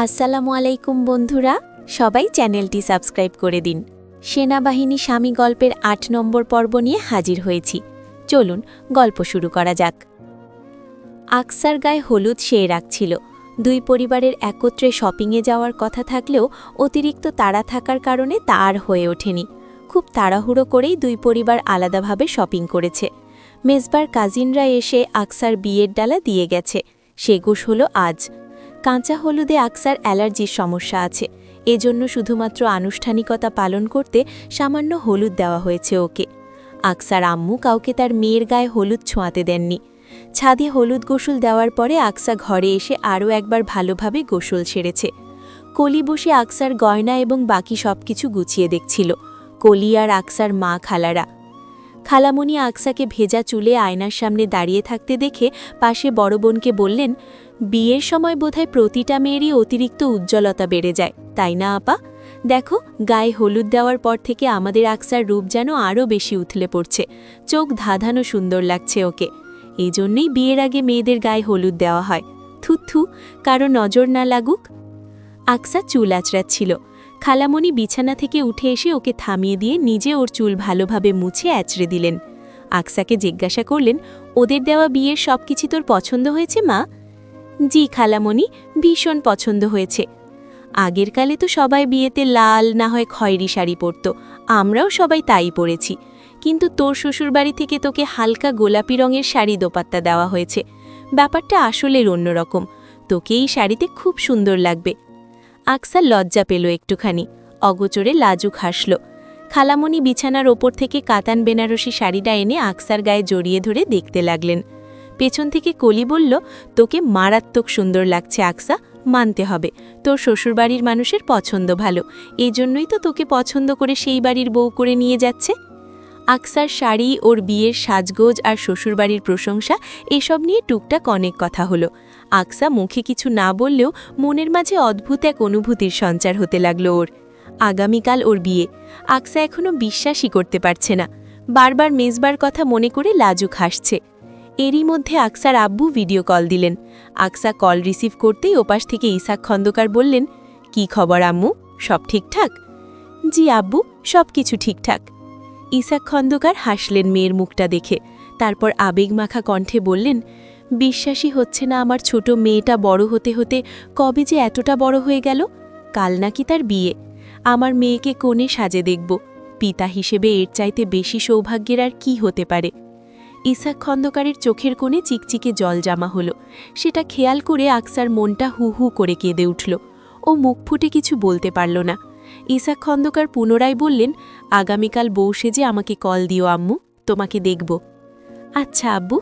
আসসালামু আলাইকুম বন্ধুরা, সবাই চ্যানেলটি সাবস্ক্রাইব করে দিন। সেনাবাহিনী স্বামী গল্পের ৮ নম্বর পর্ব নিয়ে হাজির হয়েছি। চলুন গল্প শুরু করা যাক। আকসার গায়ে হলুদ সে রাখছিল। দুই পরিবারের একত্রে শপিংয়ে যাওয়ার কথা থাকলেও অতিরিক্ত তাড়া থাকার কারণে তা আর হয়ে ওঠেনি। খুব তাড়াহুড়ো করেই দুই পরিবার আলাদাভাবে শপিং করেছে। মেজবার কাজিনরা এসে আকসার বিয়ের ডালা দিয়ে গেছে। সে গোশ হলো আজ। কাঁচা হলুদে আকসার অ্যালার্জির সমস্যা আছে, এজন্য শুধুমাত্র আনুষ্ঠানিকতা পালন করতে সামান্য হলুদ দেওয়া হয়েছে ওকে। আকসার আম্মু কাউকে তার মেয়ের গায়ে হলুদ ছোঁয়াতে দেননি। ছাদে হলুদ গোসল দেওয়ার পরে আকসা ঘরে এসে আরও একবার ভালোভাবে গোসল সেরেছে। কলি বসে আকসার গয়না এবং বাকি সব কিছু গুছিয়ে দেখছিল। কলি আর আকসার মা খালারা। খালামণি আকসাকে ভেজা চুলে আয়নার সামনে দাঁড়িয়ে থাকতে দেখে পাশে বড় বোনকে বললেন, বিয়ের সময় বোধহয় প্রতিটা মেয়েরই অতিরিক্ত উজ্জ্বলতা বেড়ে যায়, তাই না আপা? দেখো, গায়ে হলুদ দেওয়ার পর থেকে আমাদের আকসার রূপ যেন আরও বেশি উথলে পড়ছে। চোখ ধাঁধানো সুন্দর লাগছে ওকে। এই জন্যেই বিয়ের আগে মেয়েদের গায়ে হলুদ দেওয়া হয়। থুথু, কারো নজর না লাগুক। আকসা চুল আঁচড়াচ্ছিল। খালামণি বিছানা থেকে উঠে এসে ওকে থামিয়ে দিয়ে নিজে ওর চুল ভালোভাবে মুছে আঁচড়ে দিলেন। আকসাকে জিজ্ঞাসা করলেন, ওদের দেওয়া বিয়ের সব কিছু তোর পছন্দ হয়েছে মা? জি খালামণি, ভীষণ পছন্দ হয়েছে। আগের কালে তো সবাই বিয়েতে লাল না হয় খয়েরি শাড়ি পরত, আমরাও সবাই তাই পরেছি। কিন্তু তোর শ্বশুরবাড়ি থেকে তোকে হালকা গোলাপি রঙের শাড়ি দোপাত্তা দেওয়া হয়েছে। ব্যাপারটা আসলের অন্যরকম। তোকে এই শাড়িতে খুব সুন্দর লাগবে। আকসা লজ্জা পেল একটুখানি, অগোচরে লাজুক হাসল। খালামণি বিছানার ওপর থেকে কাতান বেনারসি শাড়িটা এনে আকসার গায়ে জড়িয়ে ধরে দেখতে লাগলেন। পেছন থেকে কলি বলল, তোকে মারাত্মক সুন্দর লাগছে আকসা, মানতে হবে। তোর শ্বশুরবাড়ির মানুষের পছন্দ ভালো, এজন্যই তো তোকে পছন্দ করে সেই বাড়ির বউ করে নিয়ে যাচ্ছে। আকসার শাড়ি, ওর বিয়ের সাজগোজ আর শ্বশুরবাড়ির প্রশংসা, এসব নিয়ে টুকটাক অনেক কথা হলো। আকসা মুখে কিছু না বললেও মনের মাঝে অদ্ভুত এক অনুভূতির সঞ্চার হতে লাগলো ওর। আগামীকাল ওর বিয়ে। আকসা এখনও বিশ্বাসই করতে পারছে না। বারবার মেজবার কথা মনে করে লাজুক হাসছে। এরই মধ্যে আকসার আব্বু ভিডিও কল দিলেন। আকসা কল রিসিভ করতেই ওপাশ থেকে ইসাক খন্দকার বললেন, কি খবর আম্মু, সব ঠিকঠাক? জি আব্বু, সব কিছু ঠিকঠাক। ইসাক খন্দকার হাসলেন মেয়ের মুখটা দেখে, তারপর আবেগমাখা কণ্ঠে বললেন, বিশ্বাসই হচ্ছে না আমার ছোট মেয়েটা বড় হতে হতে কবে যে এতটা বড় হয়ে গেল। কাল নাকি তার বিয়ে। আমার মেয়েকে কোণে সাজে দেখব। পিতা হিসেবে এর চাইতে বেশি সৌভাগ্যের আর কি হতে পারে? ইসাক খন্দকারের চোখের কোণে চিকচিকে জল জমা হলো। সেটা খেয়াল করে আকসার মনটা হু হু করে কেঁদে উঠল। ও মুখ ফুটে কিছু বলতে পারল না। ইসাক খন্দকার পুনরায় বললেন, আগামীকাল বউ সেজে আমাকে কল দিও আম্মু, তোমাকে দেখব। আচ্ছা আব্বু।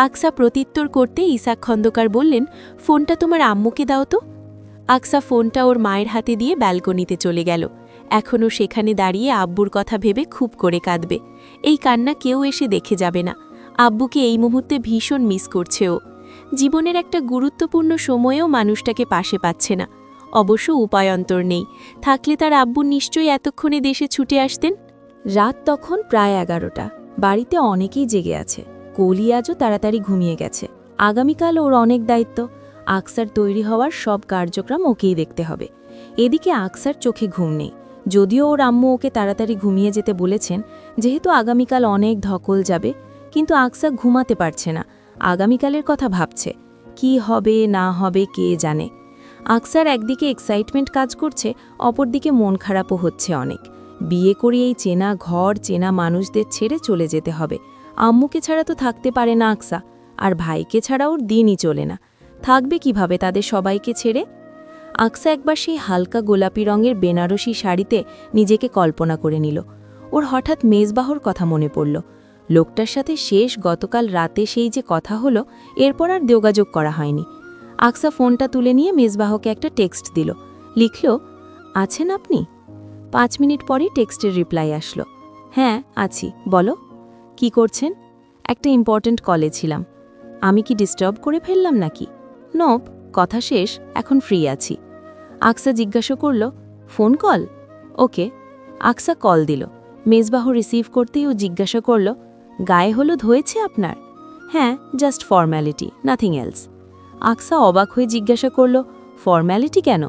আকসা প্রত্যুত্তর করতে ইসাক খন্দকার বললেন, ফোনটা তোমার আম্মুকে দাও তো। আকসা ফোনটা ওর মায়ের হাতে দিয়ে ব্যালকনিতে চলে গেল। এখনও সেখানে দাঁড়িয়ে আব্বুর কথা ভেবে খুব করে কাঁদবে। এই কান্না কেউ এসে দেখে যাবে না। আব্বুকে এই মুহূর্তে ভীষণ মিস করছে ও। জীবনের একটা গুরুত্বপূর্ণ সময়েও মানুষটাকে পাশে পাচ্ছে না। অবশ্য উপায়ন্তর নেই, থাকলে তার আব্বু নিশ্চয়ই এতক্ষণে দেশে ছুটে আসতেন। রাত তখন প্রায় 11টা। বাড়িতে অনেকেই জেগে আছে। কলি আজও তাড়াতাড়ি ঘুমিয়ে গেছে। আগামীকাল ওর অনেক দায়িত্ব। আকসার তৈরি হওয়ার সব কার্যক্রম ওকেই দেখতে হবে। এদিকে আকসার চোখে ঘুম নেই, যদিও ওর আম্মু ওকে তাড়াতাড়ি ঘুমিয়ে যেতে বলেছেন, যেহেতু আগামীকাল অনেক ধকল যাবে। কিন্তু আকসা ঘুমাতে পারছে না, আগামীকালের কথা ভাবছে। কি হবে না হবে কে জানে। আকসার একদিকে এক্সাইটমেন্ট কাজ করছে, অপরদিকে মন খারাপও হচ্ছে অনেক। বিয়ে করে এই চেনা ঘর, চেনা মানুষদের ছেড়ে চলে যেতে হবে। আম্মুকে ছাড়া তো থাকতে পারে না আকসা, আর ভাইকে ছাড়া ওর দিনই চলে না। থাকবে কিভাবে তাদের সবাইকে ছেড়ে? আকসা একবার সেই হালকা গোলাপি রঙের বেনারসি শাড়িতে নিজেকে কল্পনা করে নিল। ওর হঠাৎ মেজবাহর কথা মনে পড়ল। লোকটার সাথে শেষ গতকাল রাতে সেই যে কথা হলো, এরপর আর যোগাযোগ করা হয়নি। আকসা ফোনটা তুলে নিয়ে মেজবাহকে একটা টেক্সট দিল। লিখল, আছেন আপনি? 5 মিনিট পরেই টেক্সটের রিপ্লাই আসলো। হ্যাঁ আছি, বলো। কি করছেন? একটা ইম্পর্ট্যান্ট কলে ছিলাম। আমি কি ডিস্টার্ব করে ফেললাম নাকি? নোপ, কথা শেষ, এখন ফ্রি আছি। আকসা জিজ্ঞাসা করল, ফোন কল? ওকে। আকসা কল দিল। মেজবাহ রিসিভ করতেই ও জিজ্ঞাসা করল, গায়ে হলুদ হয়েছে আপনার? হ্যাঁ, জাস্ট ফর্ম্যালিটি, নাথিং এলস। আকসা অবাক হয়ে জিজ্ঞাসা করল, ফর্ম্যালিটি কেন?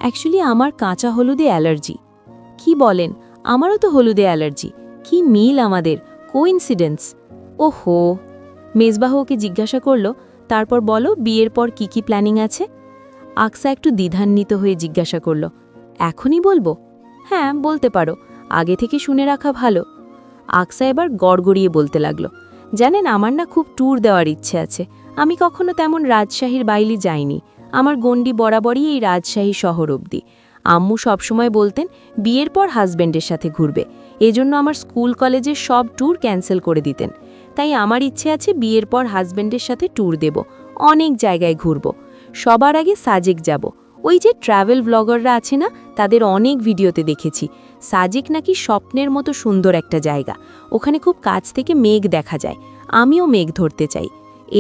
অ্যাকচুয়ালি আমার কাঁচা হলুদে অ্যালার্জি। কি বলেন? আমারও তো হলুদে অ্যালার্জি। কি মিল আমাদের, কোইন্সিডেন্স। ওহো। মেজবাহ ওকে জিজ্ঞাসা করল, তারপর বলো বিয়ের পর কি কি প্ল্যানিং আছে? আকসা একটু দ্বিধান্বিত হয়ে জিজ্ঞাসা করল, এখনই বলবো? হ্যাঁ, বলতে পারো, আগে থেকে শুনে রাখা ভালো। আকসা এবার গড়গড়িয়ে বলতে লাগলো, জানেন আমার না খুব ট্যুর দেওয়ার ইচ্ছে আছে। আমি কখনো তেমন রাজশাহীর বাইরে যাইনি। আমার গণ্ডি বরাবরই এই রাজশাহী শহর অবধি। আম্মু সবসময় বলতেন বিয়ের পর হাজব্যান্ডের সাথে ঘুরবে, এজন্য আমার স্কুল কলেজের সব ট্যুর ক্যান্সেল করে দিতেন। তাই আমার ইচ্ছে আছে বিয়ের পর হাজব্যান্ডের সাথে ট্যুর দেব, অনেক জায়গায় ঘুরব। সবার আগে সাজেক যাব। ওই যে ট্রাভেল ব্লগাররা আছে না, তাদের অনেক ভিডিওতে দেখেছি সাজেক নাকি স্বপ্নের মতো সুন্দর একটা জায়গা। ওখানে খুব কাছ থেকে মেঘ দেখা যায়। আমিও মেঘ ধরতে চাই।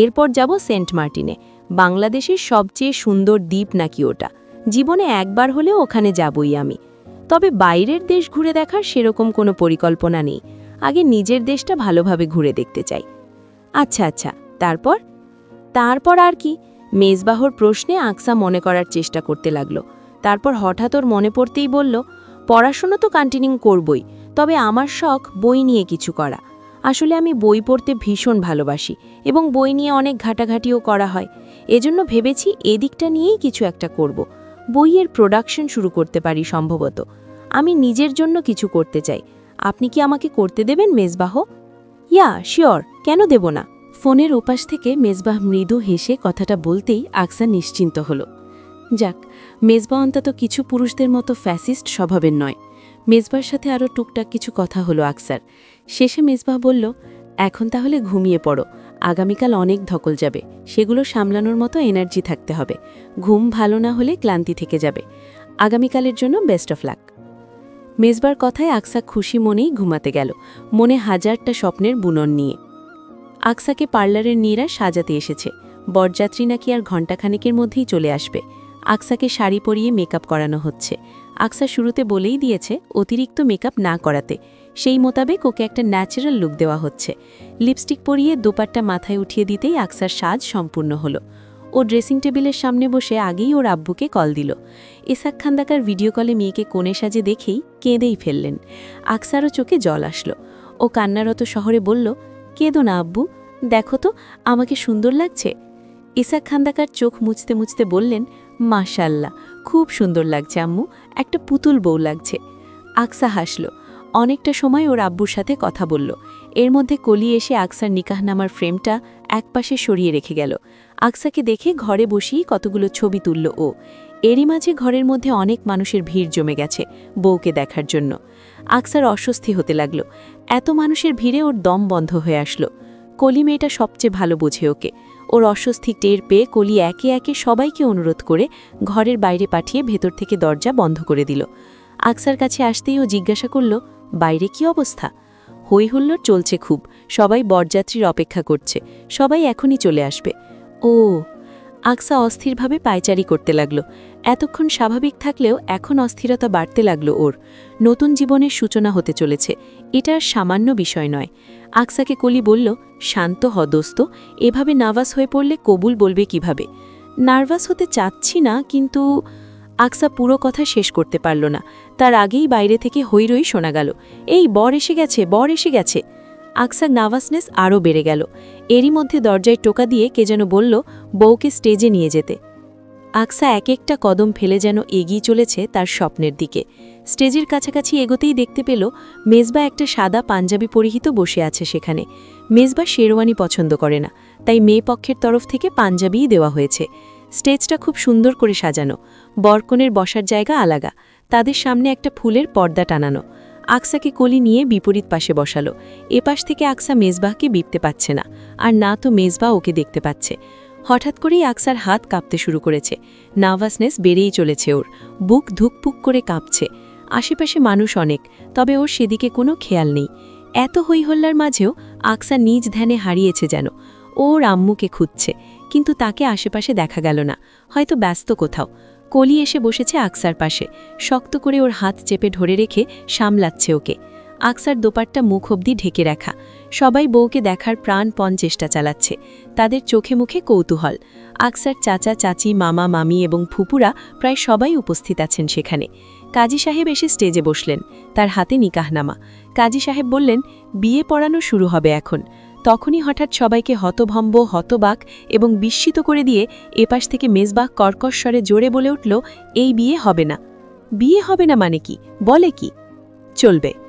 এরপর যাব সেন্ট মার্টিনে, বাংলাদেশের সবচেয়ে সুন্দর দ্বীপ নাকি ওটা। জীবনে একবার হলেও ওখানে যাবই আমি। তবে বাইরের দেশ ঘুরে দেখার সেরকম কোনো পরিকল্পনা নেই। আগে নিজের দেশটা ভালোভাবে ঘুরে দেখতে চাই। আচ্ছা আচ্ছা, তারপর? তারপর আর কি? মেজবাহর প্রশ্নে আকসা মনে করার চেষ্টা করতে লাগলো। তারপর হঠাৎ ওর মনে পড়তেই বলল, পড়াশুনো তো কন্টিনিউ করবই, তবে আমার শখ বই নিয়ে কিছু করা। আসলে আমি বই পড়তে ভীষণ ভালোবাসি এবং বই নিয়ে অনেক ঘাটাঘাটিও করা হয়। এজন্য ভেবেছি এদিকটা নিয়েই কিছু একটা করব। বইয়ের প্রোডাকশন শুরু করতে পারি সম্ভবত। আমি নিজের জন্য কিছু করতে চাই। আপনি কি আমাকে করতে দেবেন মেজবাহ? ইয়া, শিওর, কেন দেব না? ফোনের ওপাশ থেকে মেজবাহ মৃদু হেসে কথাটা বলতেই আকসা নিশ্চিন্ত হল। যাক, মেজবাহ অন্তত কিছু পুরুষদের মতো ফ্যাসিস্ট স্বভাবের নয়। মেজবার সাথে আরও টুকটাক কিছু কথা হলো আকসার। শেষে মেজবাহ বলল, এখন তাহলে ঘুমিয়ে পড়ো, আগামীকাল অনেক ধকল যাবে, সেগুলো সামলানোর মতো এনার্জি থাকতে হবে। ঘুম ভালো না হলে ক্লান্তি থেকে যাবে। আগামীকালের জন্য বেস্ট অফ লাক। মেজবার কথায় আকসা খুশি মনেই ঘুমাতে গেল, মনে হাজারটা স্বপ্নের বুনন নিয়ে। আকসাকে পার্লারের নীরা সাজাতে এসেছে। বরযাত্রী নাকি আর ঘণ্টাখানেকের মধ্যেই চলে আসবে। আকসাকে শাড়ি পরিয়ে মেকআপ করানো হচ্ছে। আকসা শুরুতে বলেই দিয়েছে অতিরিক্ত মেকআপ না করাতে। সেই মোতাবেক ওকে একটা ন্যাচারাল লুক দেওয়া হচ্ছে। লিপস্টিক পরিয়ে দোপাট্টা মাথায় উঠিয়ে দিতেই আকসার সাজ সম্পূর্ণ হলো। ও ড্রেসিং টেবিলের সামনে বসে আগেই ওর আব্বুকে কল দিল। ইসাক খান্দাকার ভিডিও কলে মেয়েকে কোণে সাজে দেখেই কেঁদেই ফেললেন। আকসারও চোখে জল আসলো। ও কান্নারত শহরে বলল, কেঁদো না আব্বু, দেখো তো আমাকে সুন্দর লাগছে। ইসাক খান্দাকার চোখ মুছতে মুছতে বললেন, মাশাল্লাহ, খুব সুন্দর লাগছে আম্মু, একটা পুতুল বউ লাগছে। আকসা হাসল। অনেকটা সময় ওর আব্বুর সাথে কথা বলল। এর মধ্যে কলি এসে আকসার নিকাহনামার ফ্রেমটা একপাশে সরিয়ে রেখে গেল। আকসাকে দেখে ঘরে বসেই কতগুলো ছবি তুলল ও। এরই মাঝে ঘরের মধ্যে অনেক মানুষের ভিড় জমে গেছে বউকে দেখার জন্য। আকসার অস্বস্তি হতে লাগল। এত মানুষের ভিড়ে ওর দম বন্ধ হয়ে আসলো। কলি মেয়েটা সবচেয়ে ভালো বোঝে ওকে। ওর অস্বস্তি টের পেয়ে কলি একে একে সবাইকে অনুরোধ করে ঘরের বাইরে পাঠিয়ে ভেতর থেকে দরজা বন্ধ করে দিল। আকসার কাছে আসতেই ও জিজ্ঞাসা করল, বাইরে কি অবস্থা? হইহুল্লোড় চলছে খুব, সবাই বরযাত্রীর অপেক্ষা করছে, সবাই এখনই চলে আসবে। ও। আকসা অস্থিরভাবে পায়চারি করতে লাগল। এতক্ষণ স্বাভাবিক থাকলেও এখন অস্থিরতা বাড়তে লাগল ওর। নতুন জীবনের সূচনা হতে চলেছে, এটা আর সামান্য বিষয় নয়। আকসাকে কলি বলল, শান্ত হ দোস্ত, এভাবে নার্ভাস হয়ে পড়লে কবুল বলবে কিভাবে? নার্ভাস হতে চাচ্ছি না, কিন্তু... আকসা পুরো কথা শেষ করতে পারল না। তার আগেই বাইরে থেকে হৈরই শোনা গেল, এই বর এসে গেছে, বর এসে গেছে। আকসার নার্ভাসনেস আরও বেড়ে গেল। এরই মধ্যে দরজায় টোকা দিয়ে কে যেন বলল বউকে স্টেজে নিয়ে যেতে। আকসা এক একটা কদম ফেলে যেন এগিয়ে চলেছে তার স্বপ্নের দিকে। স্টেজের কাছাকাছি এগোতেই দেখতে পেল মেজবা একটা সাদা পাঞ্জাবি পরিহিত বসে আছে সেখানে। মেজবা শেরওয়ানি পছন্দ করে না, তাই মেয়ে পক্ষের তরফ থেকে পাঞ্জাবিই দেওয়া হয়েছে। স্টেজটা খুব সুন্দর করে সাজানো, বরকনের বসার জায়গা আলাদা, তাদের সামনে একটা ফুলের পর্দা টানানো। আকসাকে কলি নিয়ে বিপরীত পাশে বসালো। এপাশ থেকে আকসা মেজবাহকে বিপতে পাচ্ছে না, আর না তো মেজবা ওকে দেখতে পাচ্ছে। হঠাৎ করেই আকসার হাত কাঁপতে শুরু করেছে। নার্ভাসনেস বেড়েই চলেছে ওর, বুক ধুকপুক করে কাঁপছে। আশেপাশে মানুষ অনেক, তবে ওর সেদিকে কোনো খেয়াল নেই। এত হইহল্লার মাঝেও আকসা নিজ ধ্যানে হারিয়েছে যেন। ওর আম্মুকে খুঁজছে, কিন্তু তাকে আশেপাশে দেখা গেল না, হয়তো ব্যস্ত কোথাও। কলি এসে বসেছে আকসার পাশে, শক্ত করে ওর হাত চেপে ধরে রেখে সামলাচ্ছে ওকে। আকসার দোপাট্টা মুখ অবধি ঢেকে রাখা। সবাই বউকে দেখার প্রাণপণ চেষ্টা চালাচ্ছে। তাদের চোখে মুখে কৌতূহল। আকসার চাচা চাচি মামা মামি এবং ফুপুরা প্রায় সবাই উপস্থিত আছেন সেখানে। কাজী সাহেব এসে স্টেজে বসলেন, তার হাতে নিকাহনামা। কাজী সাহেব বললেন, বিয়ে পড়ানো শুরু হবে এখন। তখনই হঠাৎ সবাইকে হতভম্ব হতবাক এবং বিস্মিত করে দিয়ে এপাশ থেকে মেজবাহ কর্কশ স্বরে জোরে বলে উঠল, এই বিয়ে হবে না। বিয়ে হবে না মানে কি, বলে কি? চলবে।